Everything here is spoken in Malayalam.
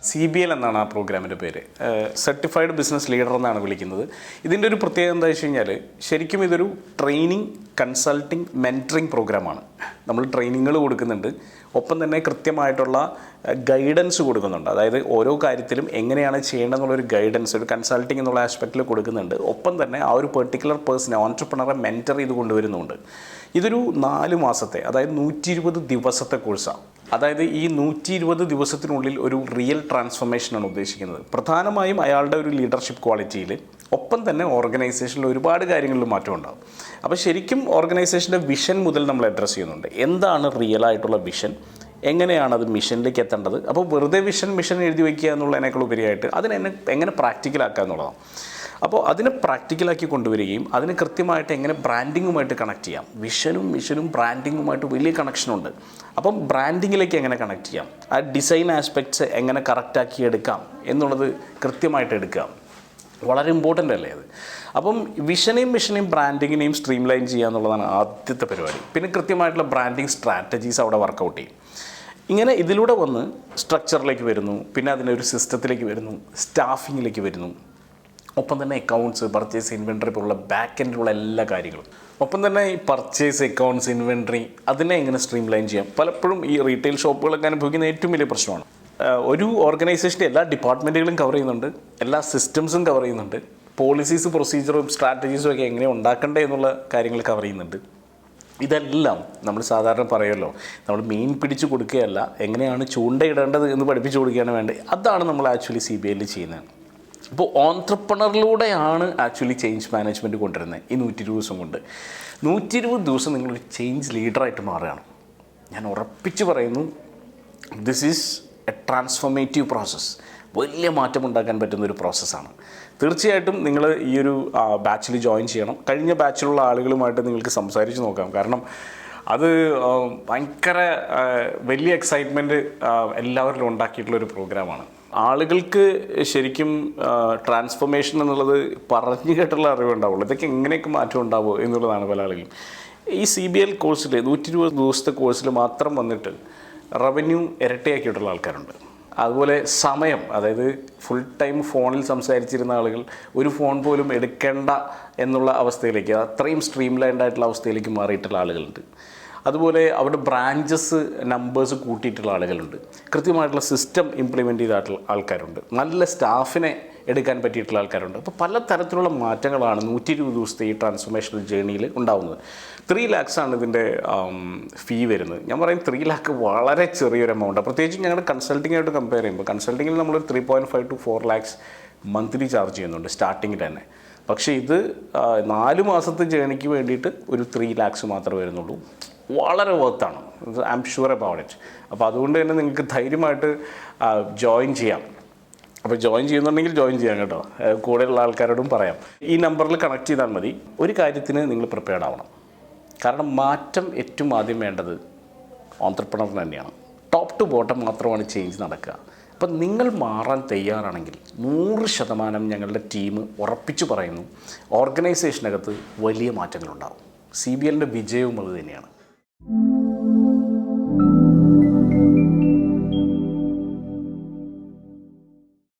CBL എന്നാണ് ആ പ്രോഗ്രാമിൻ്റെ പേര്. സർട്ടിഫൈഡ് ബിസിനസ് ലീഡർ എന്നാണ് വിളിക്കുന്നത്. ഇതിൻ്റെ ഒരു പ്രത്യേകത എന്താ വെച്ച് കഴിഞ്ഞാൽ ശരിക്കും ഇതൊരു ട്രെയിനിങ്, കൺസൾട്ടിങ്, മെൻറ്ററിങ് പ്രോഗ്രാമാണ്. നമ്മൾ ട്രെയിനിങ്ങുകൾ കൊടുക്കുന്നുണ്ട്, ഒപ്പം തന്നെ കൃത്യമായിട്ടുള്ള ഗൈഡൻസ് കൊടുക്കുന്നുണ്ട്. അതായത് ഓരോ കാര്യത്തിലും എങ്ങനെയാണ് ചെയ്യേണ്ടതെന്നുള്ളൊരു ഗൈഡൻസ് ഒരു കൺസൾട്ടിങ് എന്നുള്ള ആസ്പെക്റ്റിൽ കൊടുക്കുന്നുണ്ട്. ഒപ്പം തന്നെ ആ ഒരു പെർട്ടിക്കുലർ പേഴ്സണെ, ഓൺട്രപ്രണറെ മെൻറ്റർ ചെയ്ത് കൊണ്ടുവരുന്നുണ്ട്. ഇതൊരു 4 മാസത്തെ, അതായത് 120 ദിവസത്തെ കോഴ്സാണ്. അതായത് ഈ 120 ദിവസത്തിനുള്ളിൽ ഒരു റിയൽ ട്രാൻസ്ഫോർമേഷനാണ് ഉദ്ദേശിക്കുന്നത്. പ്രധാനമായും അയാളുടെ ഒരു ലീഡർഷിപ്പ് ക്വാളിറ്റിയിൽ, ഒപ്പം തന്നെ ഓർഗനൈസേഷനിൽ ഒരുപാട് കാര്യങ്ങളിൽ മാറ്റം ഉണ്ടാകും. അപ്പോൾ ശരിക്കും ഓർഗനൈസേഷൻ്റെ വിഷൻ മുതൽ നമ്മൾ അഡ്രസ്സ് ചെയ്യുന്നുണ്ട്. എന്താണ് റിയൽ ആയിട്ടുള്ള വിഷൻ, എങ്ങനെയാണ് അത് മിഷനിലേക്ക് എത്തേണ്ടത്. അപ്പോൾ വെറുതെ മിഷൻ എഴുതി വയ്ക്കുക എന്നുള്ളതിനേക്കാൾ ഉപരിയായിട്ട് അതിനെ എങ്ങനെ പ്രാക്ടിക്കലാക്കുക എന്നുള്ളതാണ്. അപ്പോൾ അതിനെ പ്രാക്ടിക്കലാക്കി കൊണ്ടുവരികയും അതിന് കൃത്യമായിട്ട് എങ്ങനെ ബ്രാൻഡിങ്ങുമായിട്ട് കണക്ട് ചെയ്യാം. വിഷനും മിഷനും ബ്രാൻഡിങ്ങുമായിട്ട് വലിയ കണക്ഷനുണ്ട്. അപ്പം ബ്രാൻഡിങ്ങിലേക്ക് എങ്ങനെ കണക്ട് ചെയ്യാം, ആ ഡിസൈൻ ആസ്പെക്ട്സ് എങ്ങനെ കറക്റ്റാക്കി എടുക്കാം എന്നുള്ളത് കൃത്യമായിട്ട് എടുക്കുക, വളരെ ഇമ്പോർട്ടൻ്റ് അല്ലേ അത്. അപ്പം വിഷനെയും മിഷനെയും ബ്രാൻഡിങ്ങിനെയും സ്ട്രീം ലൈൻ ചെയ്യുക എന്നുള്ളതാണ് ആദ്യത്തെ പരിപാടി. പിന്നെ കൃത്യമായിട്ടുള്ള ബ്രാൻഡിങ് സ്ട്രാറ്റജീസ് അവിടെ വർക്കൗട്ട് ചെയ്യും. ഇങ്ങനെ ഇതിലൂടെ വന്ന് സ്ട്രക്ചറിലേക്ക് വരുന്നു, പിന്നെ അതിനൊരു സിസ്റ്റത്തിലേക്ക് വരുന്നു, സ്റ്റാഫിങ്ങിലേക്ക് വരുന്നു, ഒപ്പം തന്നെ അക്കൗണ്ട്സ്, പർച്ചേസ്, ഇൻവെൻട്രി പോലുള്ള ബാക്ക് എൻഡിലുള്ള എല്ലാ കാര്യങ്ങളും. ഒപ്പം തന്നെ ഈ പർച്ചേസ്, അക്കൗണ്ട്സ്, ഇൻവെൻട്രി അതിനെ എങ്ങനെ സ്ട്രീം ലൈൻ ചെയ്യാം. പലപ്പോഴും ഈ റീറ്റെയിൽ ഷോപ്പുകളൊക്കെ അനുഭവിക്കുന്ന ഏറ്റവും വലിയ പ്രശ്നമാണ്. ഒരു ഓർഗനൈസേഷൻ്റെ എല്ലാ ഡിപ്പാർട്ട്മെൻറ്റുകളും കവർ ചെയ്യുന്നുണ്ട്, എല്ലാ സിസ്റ്റംസും കവർ ചെയ്യുന്നുണ്ട്, പോളിസീസ്, പ്രൊസീജിയറും സ്ട്രാറ്റജീസും ഒക്കെ എങ്ങനെ ഉണ്ടാക്കണ്ടേ എന്നുള്ള കാര്യങ്ങൾ കവർ ചെയ്യുന്നുണ്ട്. ഇതെല്ലാം നമ്മൾ സാധാരണ പറയുമല്ലോ, നമ്മൾ മീൻ പിടിച്ച് കൊടുക്കുകയല്ല, എങ്ങനെയാണ് ചൂണ്ടയിടേണ്ടത് എന്ന് പഠിപ്പിച്ചു കൊടുക്കുകയാണ് വേണ്ടത്. അതാണ് നമ്മൾ ആക്ച്വലി CBL ചെയ്യുന്നത്. അപ്പോൾ ഓൺട്രപ്രണറിലൂടെയാണ് ആക്ച്വലി ചേഞ്ച് മാനേജ്മെൻറ്റ് കൊണ്ടുവരുന്നത്. ഈ 120 ദിവസം കൊണ്ട് 120 ദിവസം നിങ്ങളൊരു ചേഞ്ച് ലീഡറായിട്ട് മാറുകയാണ്. ഞാൻ ഉറപ്പിച്ച് പറയുന്നു, this is A transformative process. വലിയ മാറ്റമുണ്ടാക്കാൻ പറ്റുന്നൊരു പ്രോസസ്സാണ്. തീർച്ചയായിട്ടും നിങ്ങൾ ഈ ഒരു ബാച്ചിൽ ജോയിൻ ചെയ്യണം. കഴിഞ്ഞ ബാച്ചിലുള്ള ആളുകളുമായിട്ട് നിങ്ങൾക്ക് സംസാരിച്ച് നോക്കാം. കാരണം അത് ഭയങ്കര വലിയ എക്സൈറ്റ്മെൻറ്റ് എല്ലാവരിലും ഉണ്ടാക്കിയിട്ടുള്ളൊരു പ്രോഗ്രാമാണ്. ആളുകൾക്ക് ശരിക്കും ട്രാൻസ്ഫോർമേഷൻ എന്നുള്ളത് പറഞ്ഞു കേട്ടുള്ള അറിവുണ്ടാവുള്ളൂ. ഇതൊക്കെ എങ്ങനെയൊക്കെ മാറ്റം ഉണ്ടാവുമോ എന്നുള്ളതാണ് പല ആളുകളും. ഈ CBL കോഴ്സിൽ 120 ദിവസത്തെ കോഴ്സിൽ മാത്രം വന്നിട്ട് റവന്യൂ ഇരട്ടിയാക്കിയിട്ടുള്ള ആൾക്കാരുണ്ട്. അതുപോലെ സമയം, അതായത് ഫുൾ ടൈം ഫോണിൽ സംസാരിച്ചിരുന്ന ആളുകൾ ഒരു ഫോൺ പോലും എടുക്കേണ്ട എന്നുള്ള അവസ്ഥയിലേക്ക്, അത്രയും സ്ട്രീം ലൈൻഡ് ആയിട്ടുള്ള അവസ്ഥയിലേക്ക് മാറിയിട്ടുള്ള ആളുകളുണ്ട്. അതുപോലെ അവിടെ ബ്രാഞ്ചസ് നമ്പേഴ്സ് കൂട്ടിയിട്ടുള്ള ആളുകളുണ്ട്, കൃത്യമായിട്ടുള്ള സിസ്റ്റം ഇംപ്ലിമെൻറ്റ് ചെയ്തിട്ടുള്ള ആൾക്കാരുണ്ട്, നല്ല സ്റ്റാഫിനെ എടുക്കാൻ പറ്റിയിട്ടുള്ള ആൾക്കാരുണ്ട്. അപ്പോൾ പല തരത്തിലുള്ള മാറ്റങ്ങളാണ് 120 ദിവസത്തെ ഈ ട്രാൻസ്ഫോർമേഷണൽ ജേണിയിൽ ഉണ്ടാകുന്നത്. 3 lakhs ആണ് ഇതിൻ്റെ ഫീ വരുന്നത്. ഞാൻ പറയും 3 lakh വളരെ ചെറിയൊരു എമൗണ്ടാണ്. പ്രത്യേകിച്ച് ഞങ്ങളുടെ കൺസൾട്ടിങ്ങായിട്ട് കമ്പയർ ചെയ്യുമ്പോൾ കൺസൾട്ടിങ്ങിൽ നമ്മൾ 3.5 to 4 lakhs മന്ത്ലി ചാർജ് ചെയ്യുന്നുണ്ട് സ്റ്റാർട്ടിങ്ങിൽ തന്നെ. പക്ഷേ ഇത് 4 മാസത്തെ ജേണിക്ക് വേണ്ടിയിട്ട് ഒരു 3 lakhs മാത്രമേ വരുന്നുള്ളൂ. വളരെ വർത്താണ്. I am sure about it. അപ്പോൾ അതുകൊണ്ട് തന്നെ നിങ്ങൾക്ക് ധൈര്യമായിട്ട് ജോയിൻ ചെയ്യാം. അപ്പോൾ ജോയിൻ ചെയ്യുന്നുണ്ടെങ്കിൽ ജോയിൻ ചെയ്യാം കേട്ടോ. കൂടെയുള്ള ആൾക്കാരോടും പറയാം. ഈ നമ്പറിൽ കണക്ട് ചെയ്താൽ മതി. ഒരു കാര്യത്തിന് നിങ്ങൾ പ്രിപ്പയർഡ് ആവണം. കാരണം മാറ്റം ഏറ്റവും ആദ്യം വേണ്ടത് ഓൺട്രപ്രണറിന് തന്നെയാണ്. ടോപ്പ് ടു ബോട്ടം മാത്രമാണ് ചേഞ്ച് നടക്കുക. അപ്പം നിങ്ങൾ മാറാൻ തയ്യാറാണെങ്കിൽ 100% ഞങ്ങളുടെ ടീം ഉറപ്പിച്ചു പറയുന്നു, ഓർഗനൈസേഷനകത്ത് വലിയ മാറ്റങ്ങളുണ്ടാകും. CBLൻ്റെ വിജയവും അത് തന്നെയാണ്.